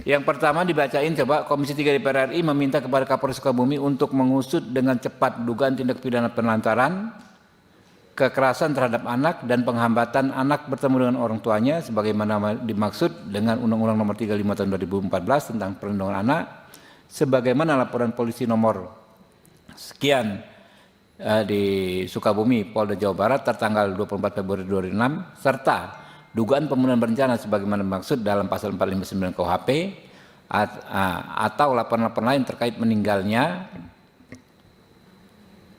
Yang pertama dibacain coba, Komisi 3 DPR RI meminta kepada Kapolres Sukabumi untuk mengusut dengan cepat dugaan tindak pidana penelantaran, kekerasan terhadap anak dan penghambatan anak bertemu dengan orang tuanya sebagaimana dimaksud dengan Undang-Undang Nomor 35 Tahun 2014 tentang Perlindungan Anak, sebagaimana laporan polisi nomor sekian di Sukabumi, Polda Jawa Barat tertanggal 24 Februari 2006, serta dugaan pembunuhan berencana sebagaimana dimaksud dalam pasal 459 KUHP atau laporan-laporan lain terkait meninggalnya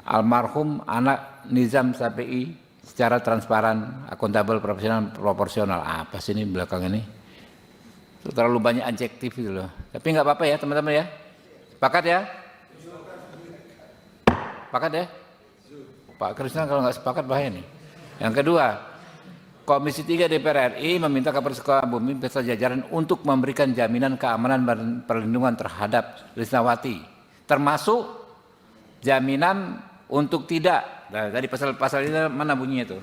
almarhum anak Nizam Sapi'i secara transparan, akuntabel, profesional, proporsional. Apa sih ini belakang ini? Terlalu banyak adjektif gitu loh. Tapi nggak apa-apa ya teman-teman ya. Sepakat ya? Sepakat ya? Pak Krisna kalau nggak sepakat bahaya nih. Yang kedua, Komisi 3 DPR RI meminta Kapolres Sukabumi beserta jajaran untuk memberikan jaminan keamanan dan perlindungan terhadap Risnawati, termasuk jaminan untuk tidak. Nah, tadi pasal ini mana bunyinya itu?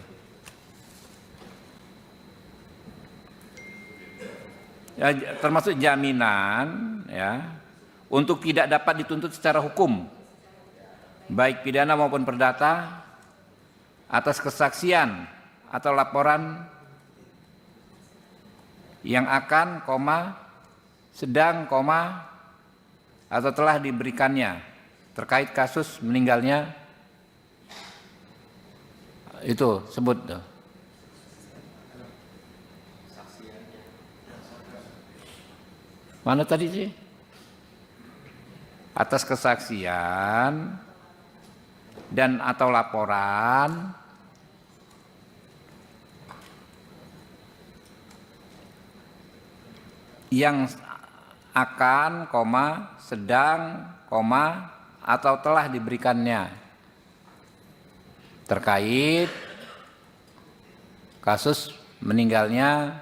Ya, termasuk jaminan ya untuk tidak dapat dituntut secara hukum, baik pidana maupun perdata, atas kesaksian atau laporan yang akan, sedang, atau telah diberikannya terkait kasus meninggalnya itu sebut tuh. Mana tadi sih? Atas kesaksian dan atau laporan yang akan, sedang, atau telah diberikannya terkait kasus meninggalnya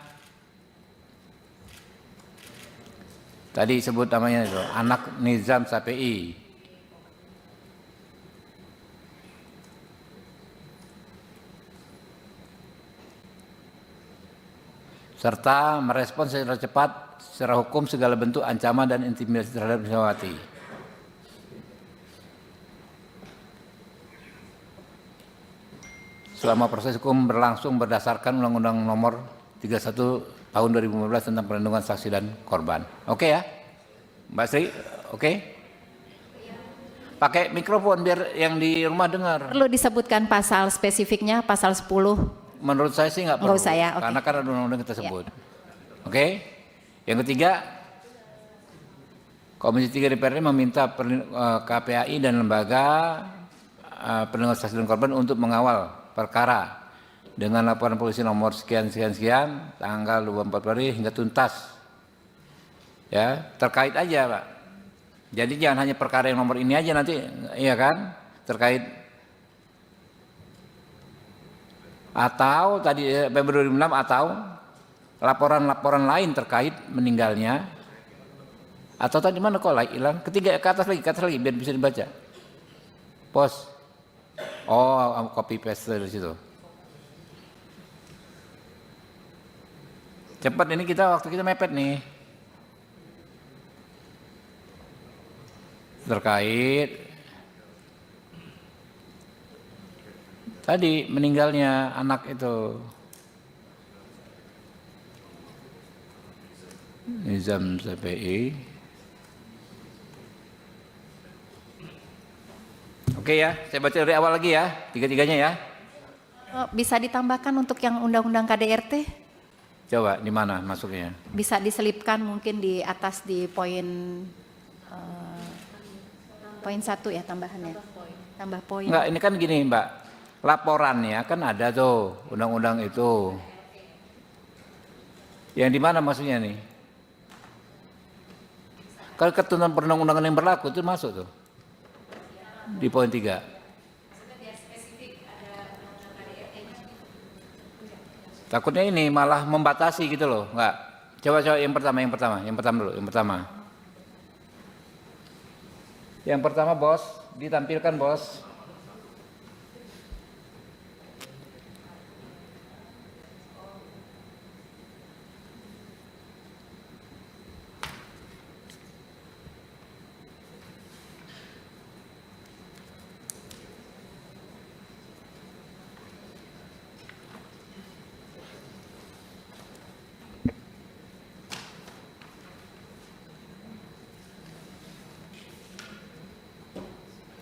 tadi sebut namanya itu anak Nizam Sapi'i. Serta merespon secara cepat secara hukum segala bentuk ancaman dan intimidasi terhadap Risnawati. Selama proses hukum berlangsung berdasarkan Undang-Undang Nomor 31 Tahun 2015 tentang Perlindungan Saksi dan Korban. Oke ya, Mbak Sri? Oke? Pakai mikrofon biar yang di rumah dengar. Perlu disebutkan pasal spesifiknya, pasal 10. Menurut saya sih nggak perlu, Nggak usah ya, okay. Karena kan ada undang-undang kita sebut. Ya. Oke? Yang ketiga, Komisi 3 DPR RI meminta KPAI dan lembaga perlindungan saksi dan korban untuk mengawal perkara dengan laporan polisi nomor sekian tanggal 24 Februari hingga tuntas. Ya, terkait aja, Pak. Jadi jangan hanya perkara yang nomor ini aja nanti, iya kan? Terkait atau tadi Februari 2006 atau laporan-laporan lain terkait meninggalnya, atau tadi mana kok hilang? Ketiga ke atas lagi biar bisa dibaca. Pos. Oh, copy paste dari situ. Cepat ini waktu kita mepet nih. Terkait tadi meninggalnya anak itu. Nizam Sapi'i. Oke ya, saya baca dari awal lagi ya, tiga-tiganya ya. Bisa ditambahkan untuk yang Undang-Undang KDRT? Coba di mana masuknya? Bisa diselipkan mungkin di atas di poin 1 ya tambahannya. Tambah poin. Enggak, ini kan gini Mbak, laporannya kan ada tuh undang-undang itu. Yang di mana maksudnya nih? Kalau ketentuan perundang-undangan yang berlaku itu masuk tuh. Di poin 3. Takutnya ini malah membatasi gitu loh, enggak. Coba yang pertama dulu. Yang pertama bos, ditampilkan bos.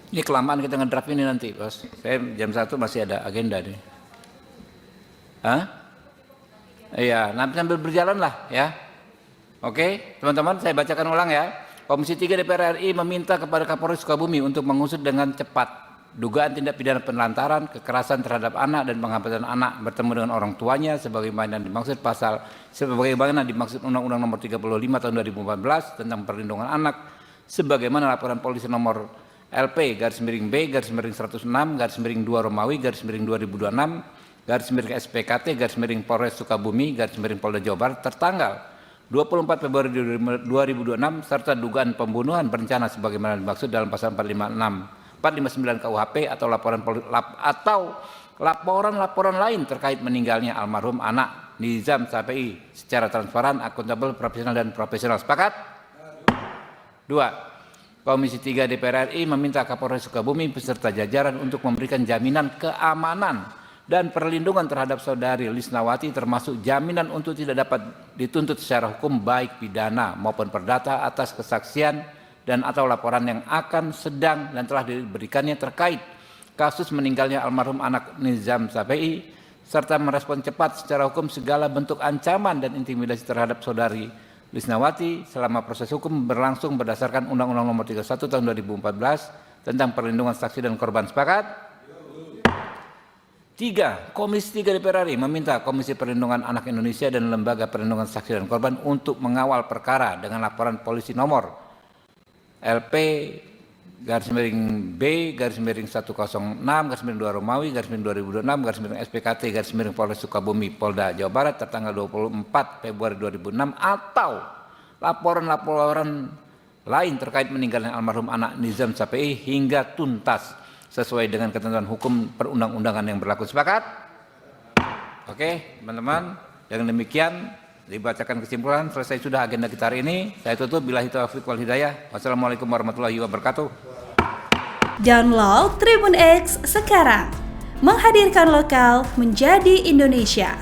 Ini kelamaan kita ngedraft ini nanti, Bos. Saya jam 1 masih ada agenda nih. Hah? Iya, nanti sambil berjalan lah ya. Oke, teman-teman, saya bacakan ulang ya. Komisi 3 DPR RI meminta kepada Kapolres Sukabumi untuk mengusut dengan cepat dugaan tindak pidana penelantaran, kekerasan terhadap anak dan penghambatan anak bertemu dengan orang tuanya sebagaimana dimaksud Undang-Undang Nomor 35 Tahun 2014 tentang Perlindungan Anak, sebagaimana laporan polisi nomor LP/B/106/2 Romawi/2 SPKT Polres Sukabumi Polda Jawa Barat tertanggal 24 Februari 2026 serta dugaan pembunuhan berencana sebagaimana dimaksud dalam pasal 459 KUHP atau laporan lain terkait meninggalnya almarhum anak Nizam Sape'i secara transparan, akuntabel, profesional. Sepakat? 2. Komisi 3 DPR RI meminta Kapolres Sukabumi beserta jajaran untuk memberikan jaminan keamanan dan perlindungan terhadap saudari Lisnawati, termasuk jaminan untuk tidak dapat dituntut secara hukum baik pidana maupun perdata atas kesaksian dan atau laporan yang akan sedang dan telah diberikannya terkait kasus meninggalnya almarhum anak Nizam Sape'i, serta merespon cepat secara hukum segala bentuk ancaman dan intimidasi terhadap saudari Lisnawati selama proses hukum berlangsung berdasarkan Undang-Undang Nomor 31 Tahun 2014 tentang perlindungan saksi dan korban. Sepakat? 3. Komisi 3 DPR RI meminta Komisi Perlindungan Anak Indonesia dan Lembaga Perlindungan Saksi dan Korban untuk mengawal perkara dengan laporan polisi nomor LP/B/106/2 Romawi/2026 SPKT Polres Sukabumi Polda Jawa Barat tertanggal 24 Februari 2006 atau laporan lain terkait meninggalnya almarhum anak Nizam Sape'i hingga tuntas sesuai dengan ketentuan hukum perundang-undangan yang berlaku. Sepakat? Oke, teman-teman, dengan demikian dibacakan kesimpulan, selesai sudah agenda kita hari ini. Saya tutup, billahi taufiq wal hidayah. Wassalamualaikum warahmatullahi wabarakatuh. Download Tribun X sekarang, menghadirkan lokal menjadi Indonesia.